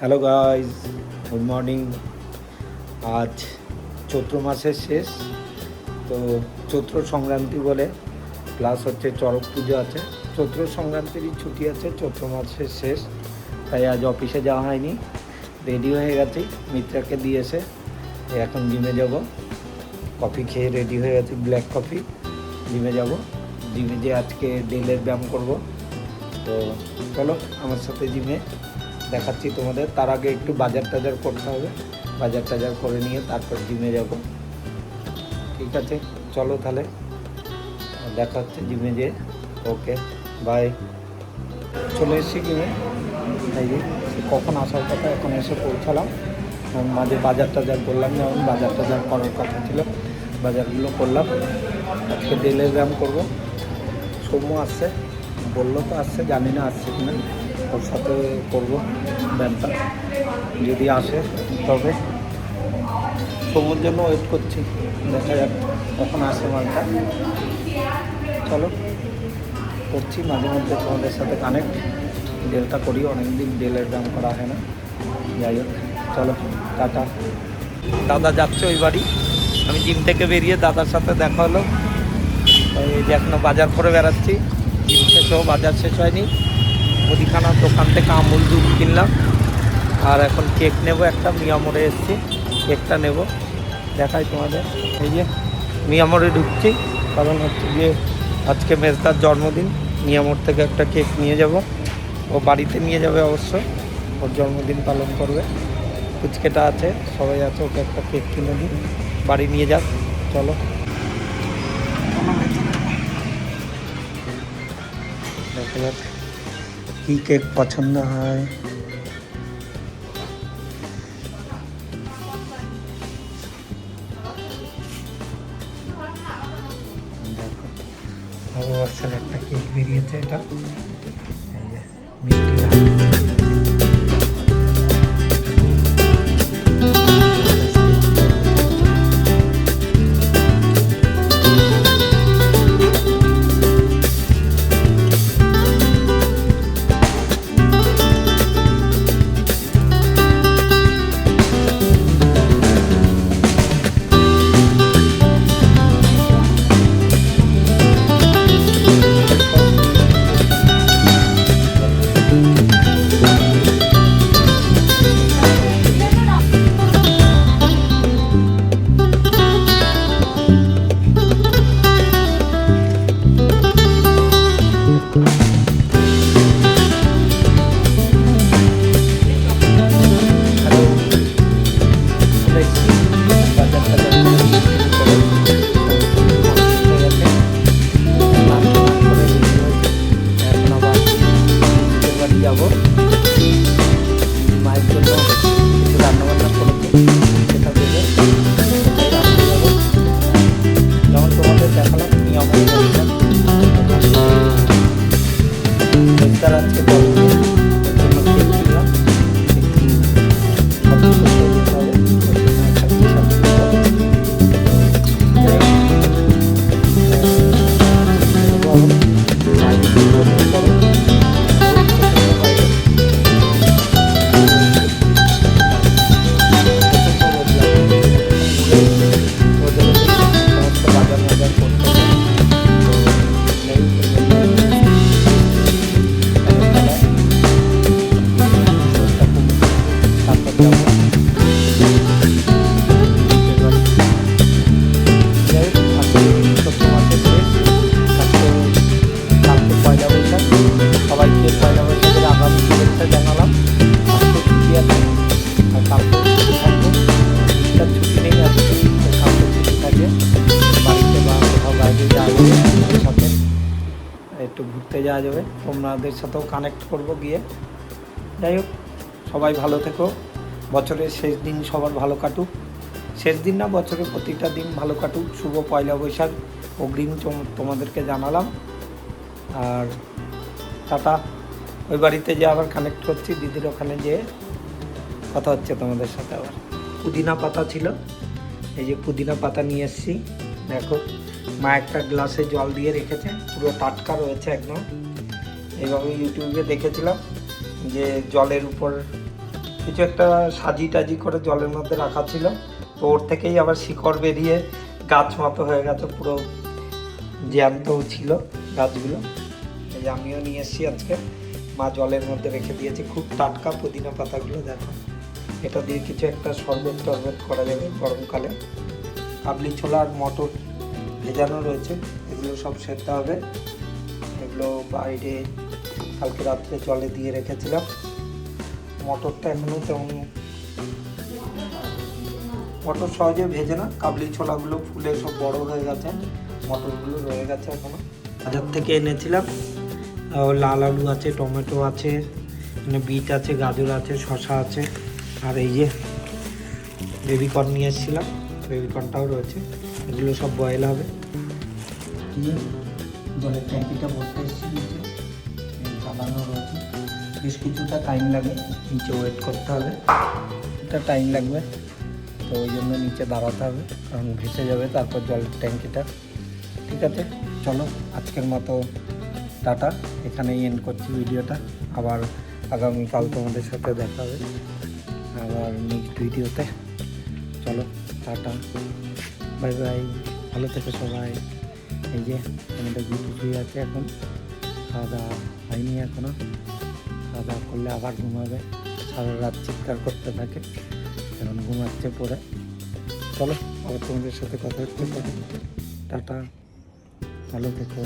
Hello guys, good morning. আজ চৈত্র মাসের শেষ, তো চৈত্র সংক্রান্তি বলে প্লাস হচ্ছে চড়ক পুজো আছে। চৈত্র সংক্রান্তিরই ছুটি আছে, চৈত্র মাসের শেষ, তাই আজ অফিসে যাওয়া হয়নি। রেডি হয়ে গেছি, মিত্রাকে দিয়েছে। এখন জিমে যাব। কফি খেয়ে রেডি হয়ে গেছি, ব্ল্যাক কফি। জিমে যাব, জিমে যে আজকে ডেলের ব্যায়াম করব। তো চলো আমার সাথে জিমে, দেখাচ্ছি তোমাদের। তার আগে একটু বাজার টাজার করতে হবে, বাজার টাজার করে নিয়ে তারপর জিমে যাব। ঠিক আছে, চলো তাহলে দেখা হচ্ছে জিমে যেয়ে। ওকে, বাই। চলে এসেছি জিমে। এই যে কখন আসার কথা, এখন এসে পৌঁছালাম। মাঝে বাজার টাজার করলাম, যেমন বাজার টাজার করার কথা ছিল, বাজারগুলো করলাম। আজকে ডেলের ব্যায়াম করবো। সৌম্য আসছে, বললো তো আসছে, জানি না আসছে কিনা। ওর সাথে করবো ব্যায়ামটা, যদি আসে তবে। সৌম্যর জন্য ওয়েট করছি, দেখা যাক কখন আসে মালটা। চলো, করছি মাঝে মধ্যে তোমাদের সাথে কানেক্ট। ডেলটা করি, অনেকদিন ডেলের ব্যায়াম করা হয় না। যাই হোক, চলো টাটা। দাদা যাচ্ছে ওই বাড়ি। আমি জিম থেকে বেরিয়ে দাদার সাথে দেখা হলো। এই যে এখনো বাজার করে বেড়াচ্ছি, জিম শেষও বাজার শেষ হয়নি। মুদিখানার দোকান থেকে আমুল দুধ কিনলাম, আর এখন কেক নেব একটা। মিয়ামোড়ে এসেছি, কেকটা নেব, দেখাই তোমাদের। এই যে মিয়ামোড়ে ঢুকছি, কারণ হচ্ছে যে আজকে মেজদার জন্মদিন। মিয়ামোড় থেকে একটা কেক নিয়ে যাব, ও বাড়িতে নিয়ে যাবে অবশ্য, ওর জন্মদিন পালন করবে। ফুচকেটা আছে, সবাই আছে, ওকে একটা কেক কিনে দিই, বাড়ি নিয়ে যাক। চলো, দেখা যাক কী কেক পছন্দ হয়। দেখো, ভালোবাসার একটা কেক বেরিয়েছে, এটা এই যে মিষ্টি লাল। যাবো মায়ের জন্য কিছু রান্নাবান্না করেছে, সেটা দেবে। যেমন তোমাদের দেখালাম নিয়মন করলাম। মেজদার আজকে জন্মদিন, ওর জন্য কেক কিনলাম। সব কিছু খেয়ে দিতে হবে, ওর জন্য একটা বিশাল সবাইকে পয়লা বৈশাখের আগামী শুভেচ্ছা জানালাম। আজকে ছুটি আছে, আর কালকে ছুটি থাকবে। তার ছুটি নেই আজকে, তো কালকে ছুটি থাকে। বাড়িতে বা কোথাও বাইরে যাওয়া যাবে, ওদের সাথে একটু ঘুরতে যাওয়া যাবে। তোমাদের সাথেও কানেক্ট করবো গিয়ে। যাই হোক, সবাই ভালো থেকো। বছরের শেষ দিন সবার ভালো কাটুক। শেষ দিন না, বছরের প্রতিটা দিন ভালো কাটুক। শুভ পয়লা বৈশাখ অগ্রিম তোমাদেরকে জানালাম। আর টাটা। ওই বাড়িতে যে আবার কানেক্ট করছি, দিদির ওখানে যেয়ে কথা হচ্ছে তোমাদের সাথে আবার। পুদিনা পাতা ছিল, এই যে পুদিনা পাতা নিয়ে এসেছি। দেখো, মা একটা গ্লাসে জল দিয়ে রেখেছে, পুরো টাটকা রয়েছে একদম। এইভাবে ইউটিউবে দেখেছিলাম যে জলের উপর কিছু একটা সাজি টাজি করে জলের মধ্যে রাখা ছিল, তো ওর থেকেই আবার শিকড় বেরিয়ে গাছ মতো হয়ে গেছে, পুরো জ্যান্ত ছিল গাছগুলো। এই যে আমিও নিয়ে এসেছি আজকে, মা জলের মধ্যে রেখে দিয়েছি, খুব টাটকা পুদিনা পাতাগুলো দেখো। এটা দিয়ে কিছু একটা শরবত টরবত করা যাবে গরমকালে। কাবলি ছোলা আর মটর ভেজানো রয়েছে, এগুলো সব সেদ্ধ হবে। এগুলো বাইরে কালকে রাত্রে জলে দিয়ে রেখেছিলাম। মটরটা এখনও তেমন, মটর সহজে ভেজে না, কাবলি ছোলাগুলো ফুলে সব বড় হয়ে গেছে, মটরগুলো রয়ে গেছে এখনো। বাজার থেকে এনেছিলাম, লাল আলু আছে, টমেটো আছে, এখানে বিট আছে, গাজর আছে, শসা আছে, আর এই যে বেবিকর্ন নিয়ে এসেছিলাম, বেবিকর্নটাও রয়েছে। এগুলো সব বয়েল হবে। জলের ট্যাঙ্কিটা ভরতে এসেছি, নিচে চালানো রয়েছে, বেশ কিছুটা টাইম লাগে, নিচে ওয়েট করতে হবে, এটা টাইম লাগবে, তো ওই জন্য নিচে দাঁড়াতে হবে, কারণ ভেসে যাবে তারপর জলের ট্যাঙ্কিটা। ঠিক আছে, চলো আজকের মতো টাটা, এখানেই এন্ড করছি ভিডিওটা। আবার আগামীকাল তোমাদের সাথে দেখা হবে আবার নেক্সট ভিডিওতে। চলো টাটা, বাই বাই, ভালো থেকো সবাই। এই যে আমাদের গুটু শুয়ে আছে এখন, খাওয়া দাওয়া হয়নি এখনও, খাওয়া দাওয়া করলে আবার ঘুমাবে, সারা রাত চিৎকার করতে থাকে, এখন ঘুমাচ্ছে পরে। চলো আবার তোমাদের সাথে কথা হচ্ছে, টাটা, ভালো থেকো।